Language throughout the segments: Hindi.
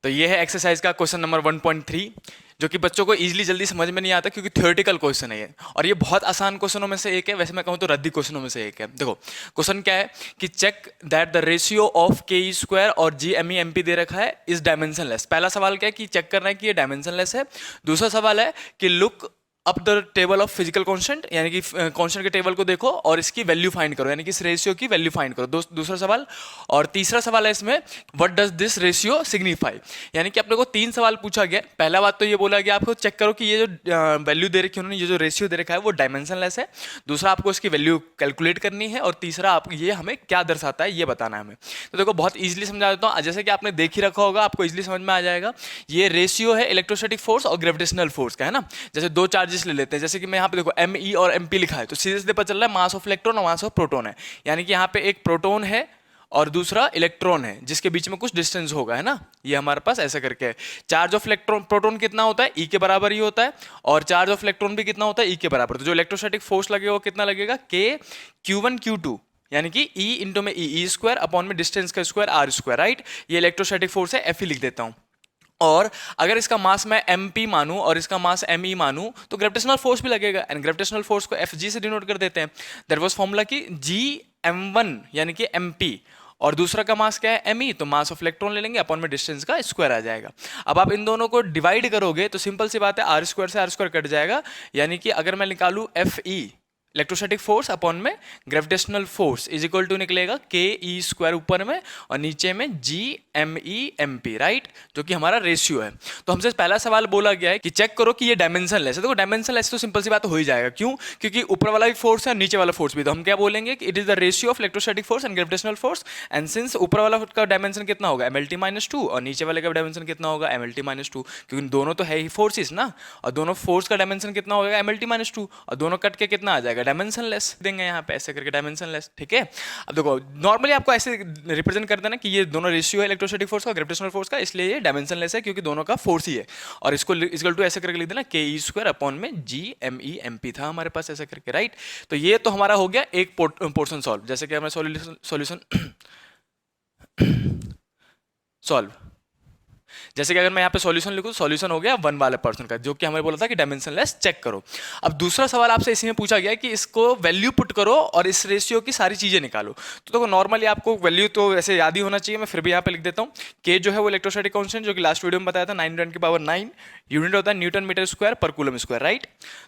तो ये है एक्सरसाइज का क्वेश्चन नंबर 1.3, जो कि बच्चों को इजीली जल्दी समझ में नहीं आता क्योंकि थ्योरेटिकल क्वेश्चन है ये, और ये बहुत आसान क्वेश्चनों में से एक है। वैसे मैं कहूँ तो रद्दी क्वेश्चनों में से एक है। देखो क्वेश्चन क्या है कि check that the ratio of K E square और G M E M P दे रखा है इज डायमेंशनलेस। पहला सवाल क्या है कि चेक करना है कि ये डायमेंशनलेस है। दूसरा सवाल है कि look up the table of physical constant, यानी कि कांस्टेंट के टेबल को देखो और इसकी वैल्यू फाइंड करो, यानी कि इस रेशियो की वैल्यू फाइंड करो। दूसरा सवाल। और तीसरा सवाल है इसमें what does this ratio signify, यानी कि अपने को 3 सवाल पूछा गया। पहला बात तो ये बोला गया आपको चेक करो कि ये जो वैल्यू दे रखी है उन्होंने, ये जो रेशियो दे रखा है वो डायमेंशनलेस है। दूसरा आपको इसकी वैल्यू कैलकुलेट करनी है, और तीसरा आप ये हमें क्या दर्शाता है ये बताना है हमें। तो देखो बहुत ईजिली समझा देता हूँ, जैसे कि आपने देख ही रखा होगा, आपको ईजिली समझ में आ जाएगा। ये रेशियो है इलेक्ट्रोस्टैटिक फोर्स और ग्रेविटेशनल फोर्स का, है ना। जैसे दो चार्जेस ले लेते हैं, जैसे कि मैं यहाँ पे देखो एम ई और एम पी लिखा है, तो सीधे सीधे पता चल रहा है मास ऑफ इलेक्ट्रॉन और मास ऑफ प्रोटॉन है। यानी कि यहाँ पे एक प्रोटॉन है और दूसरा इलेक्ट्रॉन है, जिसके बीच में कुछ डिस्टेंस होगा, है ना। ये हमारे पास ऐसा करके है। चार्ज ऑफ इलेक्ट्रॉन प्रोटॉन कितना होता है, ई के बराबर ही होता है, और चार्ज ऑफ इलेक्ट्रॉन भी कितना होता है, ई के बराबर। तो जो इलेक्ट्रोस्टैटिक फोर्स लगेगा वो कितना लगेगा, के Q1 Q2, यानी कि ई इंटू में ई स्क्वायर अपॉन में डिस्टेंस का स्क्वायर आर स्क्वायर, राइट। ये इलेक्ट्रोस्टैटिक फोर्स है, एफ ही लिख देता हूं। और अगर इसका मास मैं एम पी मानूं और इसका मास एम ई मानूं तो ग्रेविटेशनल फोर्स भी लगेगा, एंड ग्रेविटेशनल फोर्स को एफ जी से डिनोट कर देते हैं। दैट वाज फॉर्मूला की जी एम वन यानी कि एम पी, और दूसरा का मास क्या है एम ई, तो मास ऑफ इलेक्ट्रॉन ले लेंगे अपॉन में डिस्टेंस का स्क्वायर आ जाएगा। अब आप इन दोनों को डिवाइड करोगे तो सिंपल सी बात है, आर स्क्वायर से आर स्क्वायर कट जाएगा। यानी कि अगर मैं निकालूं F E electrostatic force upon में gravitational force is equal to निकलेगा के ई स्क्वायर ऊपर में और नीचे में G M E M P, right, जो कि हमारा रेशियो है। तो हमसे पहला सवाल बोला गया है कि चेक करो कि ये डायमेंशनलेस है। देखो डायमेंशनलेस तो सिंपल सी बात हो ही जाएगा, क्यों, क्योंकि ऊपर वाला भी फोर्स है और नीचे वाला फोर्स भी। तो हम क्या बोलेंगे कि it is the ratio of electrostatic force and gravitational force, and since ऊपर वाला का डायमेंशन कितना होगा M L T minus two और नीचे वाले का डायमेंशन कितना होगा M L T minus two, क्योंकि दोनों तो है ही फोर्सेस ना, और दोनों फोर्स का डायमेंशन कितना होगा M L T minus two, और दोनों कट के कितना आ जाएगा डायमेंशनलेस देंगे यहाँ पे ऐसे करके डायमेंशनलेस, ठीक है। अब देखो नॉर्मली आपको ऐसे रिप्रेजेंट कर देना कि ये दोनों रेशियो है इलेक्ट्रोस्टैटिक फोर्स का ग्रेविटेशनल फोर्स का, इसलिए ये डायमेंशनलेस है क्योंकि दोनों का फोर्स ही है। और इसको इक्वल टू ऐसे करके लिख देना के ई स्क्वायर अपॉन में G M E M P था हमारे पास ऐसे करके, राइट। तो ये तो हमारा हो गया एक पोर्शन सॉल्व, जैसे कि हमें सॉल्यूशन सॉल्व जैसे कि अगर मैं यहाँ पे सॉल्यूशन लिखूँ, सॉल्यूशन हो गया 1 वाले पर्सन का, जो कि हमें बोला था कि डायमेंशनलेस चेक करो। अब दूसरा सवाल आपसे इसी में पूछा गया है कि इसको वैल्यू पुट करो और इस रेशियो की सारी चीजें निकालो। तो देखो नॉर्मली आपको वैल्यू तो वैसे याद ही होना चाहिए, मैं फिर भी यहाँ पे लिख देता हूँ। के जो है वो इलेक्ट्रोस्टैटिक कांस्टेंट, जो कि लास्ट वीडियो में बताया था 9×9 यूनिट होता है न्यूटन मीटर स्क्वायर पर कूलम स्क्वायर, राइट।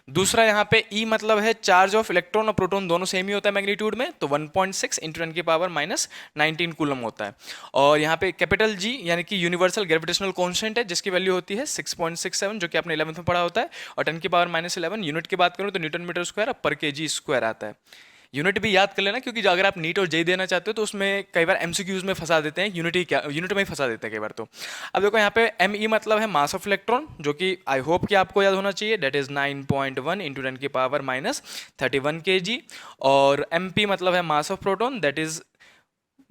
दूसरा यहाँ पे ई मतलब है चार्ज ऑफ इलेक्ट्रॉन और प्रोटॉन दोनों सेम ही होता है मैग्नीट्यूड में, तो 1.6 इंटू 10⁻⁻19 कूलम होता है। और यहाँ पे कैपिटल जी यानी कि यूनिवर्सल ग्रेविटेशनल कांस्टेंट है, जिसकी वैल्यू होती है 6.67, जो कि आपने 11th में पढ़ा होता है। और 10⁻11 यूनिट की बात करूँ तो न्यूटन मीटर स्क्वायर पर के जी स्क्वायर आता है। यूनिट भी याद कर लेना, क्योंकि अगर आप नीट और जेई देना चाहते हो तो उसमें कई बार एमसीक्यूज में फंसा देते हैं, यूनिट ही क्या यूनिट में ही फंसा देते हैं कई बार। तो अब देखो यहाँ पे एम ई मतलब है मास ऑफ इलेक्ट्रॉन, जो कि आई होप कि आपको याद होना चाहिए, दैट इज 9.1 इंटू 10⁻31 kg। और एम पी मतलब है mass of proton, that is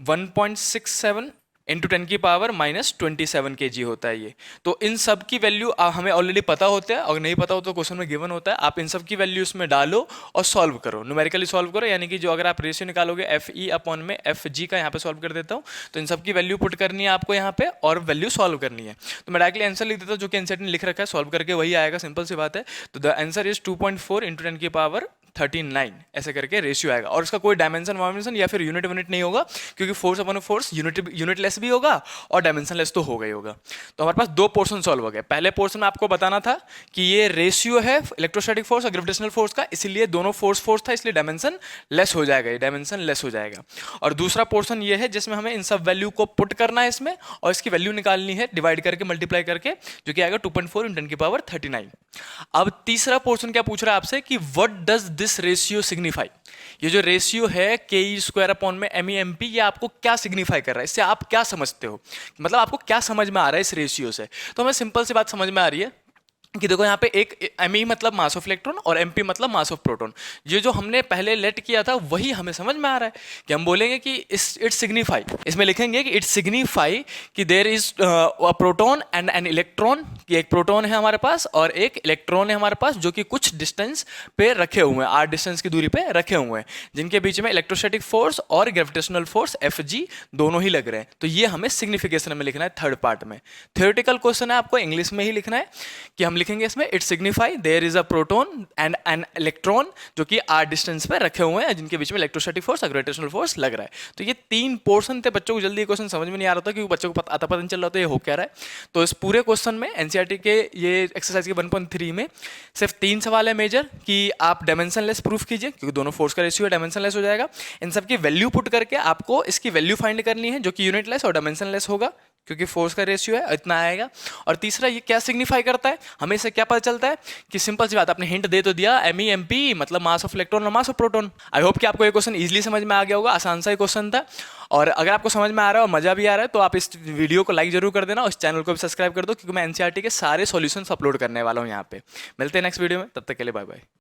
1.67 into 10⁻27 kg होता है ये। तो इन सब की वैल्यू हमें ऑलरेडी पता होता है, अगर नहीं पता हो तो क्वेश्चन में गिवन होता है। आप इन सब की वैल्यू इसमें डालो और सॉल्व करो, न्यूमेरिकली सॉल्व करो, यानी कि जो अगर आप रेशियो निकालोगे एफ ई अपॉन में एफ जी का, यहाँ पे सॉल्व कर देता हूँ। तो इन सब की वैल्यू पुट करनी है आपको यहाँ पे और वैल्यू सॉल्व करनी है। तो मैं डायरेक्टली आंसर लिख देता हूँ, जो कि एनसीईआरटी ने लिख रखा है, सॉल्व करके वही आएगा, सिंपल सी बात है। तो द आंसर इज 2.4 इंटू 10⁻39 ऐसे करके रेशियो आएगा। और इसका कोई डायमेंशन वायमेंशन या फिर यूनिट नहीं होगा, क्योंकि फोर्स अपॉन फोर्स यूनिटलेस भी होगा और डायमेंशनलेस तो होगा ही होगा। तो हमारे पास 2 पोर्शन सॉल्व हो गए। पहले पोर्शन में आपको बताना था कि ये रेशियो है इलेक्ट्रोस्टैटिक फोर्स और ग्रेविटेशनल फोर्स का, इसीलिए दोनों फोर्स था, इसलिए डायमेंशन लेस हो जाएगा, ये डायमेंशन लेस हो जाएगा। और दूसरा पोर्शन ये है जिसमें हमें इन सब वैल्यू को पुट करना है इसमें, और इसकी वैल्यू निकालनी है डिवाइड करके मल्टीप्लाई करके, जो कि आएगा 2.4 इंटू 10⁻39। अब तीसरा पोर्शन क्या पूछ रहा है आपसे कि what does this ratio signify. ये जो रेशियो है के ई स्क्वायर अपॉन में एम ई एम पी, ये आपको क्या सिग्निफाई कर रहा है, इससे आप क्या समझते हो, मतलब आपको क्या समझ में आ रहा है इस रेशियो से। तो हमें सिंपल सी बात समझ में आ रही है कि देखो यहाँ पे एक एमई मतलब मास ऑफ इलेक्ट्रॉन और एमपी मतलब मास ऑफ प्रोटॉन। ये जो हमने पहले लेट किया था वही हमें समझ में आ रहा है कि हम बोलेंगे कि इट सिग्निफाई, इसमें लिखेंगे कि इट सिग्निफाई कि there is a proton and an electron, कि एक प्रोटॉन है हमारे पास और एक इलेक्ट्रॉन है हमारे पास जो कि कुछ डिस्टेंस पे रखे हुए हैं, आर डिस्टेंस की दूरी पे रखे हुए हैं, जिनके बीच में इलेक्ट्रोस्टैटिक फोर्स और ग्रेविटेशनल फोर्स एफ जी दोनों ही लग रहे हैं। तो ये हमें सिग्निफिकेशन में लिखना है थर्ड पार्ट में। थ्योरेटिकल क्वेश्चन है, आपको इंग्लिश में ही लिखना है कि हम लिखेंगे इसमें it signify there is a proton and an electron जो कि आर डिस्टेंस पे रखे हुए हैं, जिनके बीच में इलेक्ट्रोस्टैटिक फोर्स और ग्रेविटेशनल फोर्स लग रहा है। तो ये 3 पोर्शन थे, बच्चों को जल्दी क्वेश्चन समझ में नहीं आ रहा था क्योंकि बच्चों को पता नहीं चल रहा था ये हो क्या रहा है। तो इस पूरे क्वेश्चन में एनसीईआरटी के ये एक्सरसाइज के 1.3 में सिर्फ 3 सवाल है मेजर, कि आप डायमेंशनलेस प्रूफ कीजिए क्योंकि दोनों फोर्स का रेशियो है, डायमेंशनलेस हो जाएगा। इन सब की वैल्यू पुट करके आपको इसकी वैल्यू फाइंड करनी है जो कि यूनिटलेस और डायमेंशनलेस होगा क्योंकि फोर्स का रेशियो है, इतना आएगा। और तीसरा ये क्या सिग्निफाई करता है, हमें इससे क्या पता चलता है कि सिंपल सी बात, आपने हिंट दे तो दिया, एम ई एम पी मतलब मास ऑफ इलेक्ट्रॉन और mass of proton. I hope कि आपको ये क्वेश्चन इजीली समझ में आ गया होगा, आसान सा ही क्वेश्चन था। और अगर आपको समझ में आ रहा है और मजा भी आ रहा है तो आप इस वीडियो को लाइक जरूर कर देना और इस चैनल को भी सब्सक्राइब कर दो क्योंकि मैं एनसीईआरटी के सारे सॉल्यूशंस अपलोड करने वाला हूँ यहाँ पे। मिलते हैं नेक्स्ट वीडियो में, तब तक के लिए बाय बाय।